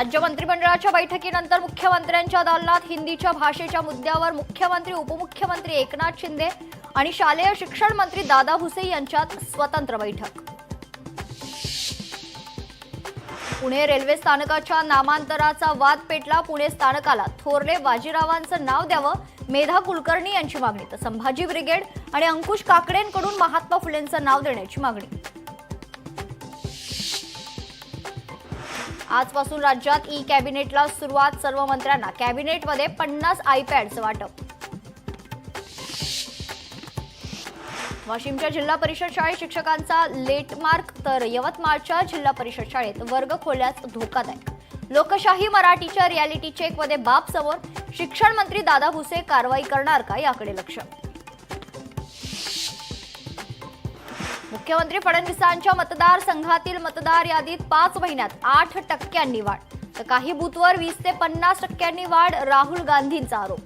राज्य मंत्रिमंडळाच्या बैठकीनंतर मुख्यमंत्र्यांच्या दालनात हिंदीच्या भाषेच्या मुद्द्यावर मुख्यमंत्री, उपमुख्यमंत्री एकनाथ शिंदे आणि शालेय शिक्षण मंत्री दादा भुसे यांच्यात स्वतंत्र बैठक। पुणे रेल्वे स्थानकाच्या नामांतराचा वाद पेटला। पुणे स्थानकाला थोरले बाजीरावांचं नाव द्यावं, मेधा कुलकर्णी यांची मागणी, तर संभाजी ब्रिगेड आणि अंकुश काकडेंकडून महात्मा फुलेंचं नाव देण्याची मागणी। आजपासून राज्यात ई कॅबिनेटला सुरुवात। सर्व मंत्र्यांना कॅबिनेटमध्ये 50 आयपॅडचं वाटप। वाशिमच्या जिल्हा परिषद शाळेत शिक्षकांचा लेटमार्क, तर यवतमाळच्या जिल्हा परिषद शाळेत वर्ग खोल्यास धोकादायक। लोकशाही मराठीच्या रियालिटी चेकमध्ये बाब समोर। शिक्षण मंत्री दादा भुसे कारवाई करणार का, याकडे लक्ष। मुख्यमंत्री फडणवीसांच्या मतदारसंघातील मतदार यादीत 5 महिन्यात 8% वाढ, तर काही बूथवर 20 ते 50% वाढ। राहुल गांधींचा आरोप।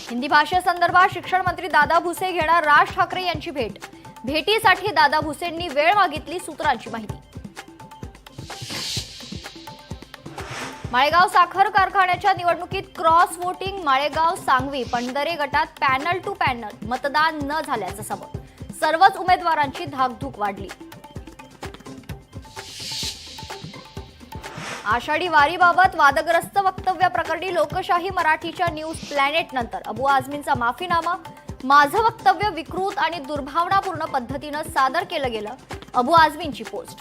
हिंदी भाषेसंदर्भात शिक्षण मंत्री दादा भुसे घेणार राज ठाकरे यांची भेट। भेटीसाठी दादा भुसेंनी वेळ मागितली, सूत्रांची माहिती। माळेगाव साखर कारखान्याच्या निवडणुकीत क्रॉस वोटिंग। माळेगाव, सांगवी, पंढरे गटात पॅनल टू पॅनल मतदान न झाल्याचं सबब। सर्वच उमेदवारांची धाकधूक वाढली। आषाढी वारीबाबत वादग्रस्त वक्तव्याप्रकरणी लोकशाही मराठीच्या न्यूज प्लॅनेट नंतर अबू आझमींचा माफीनामा। माझं वक्तव्य विकृत आणि दुर्भावनापूर्ण पद्धतीनं सादर केलं गेलं, अबू आझमींची पोस्ट।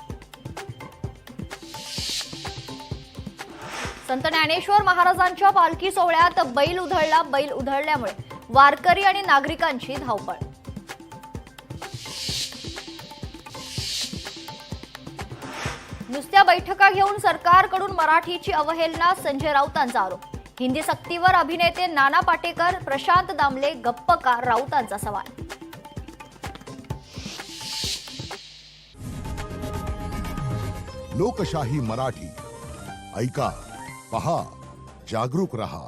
संत ज्ञानेश्वर महाराजांच्या पालखी सोहळ्यात बैल उधळला। बैल उधळल्यामुळे वारकरी आणि नागरिकांची धावपळ। नुसत्या बैठका घेऊन सरकारकडून मराठीची अवहेलना, संजय राऊतांचा आरोप। हिंदी सक्तीवर अभिनेते नाना पाटेकर, प्रशांत दामले गप्प का, राऊतांचा सवाल। लोकशाही मराठी ऐका, पहा, जागरूक रहा।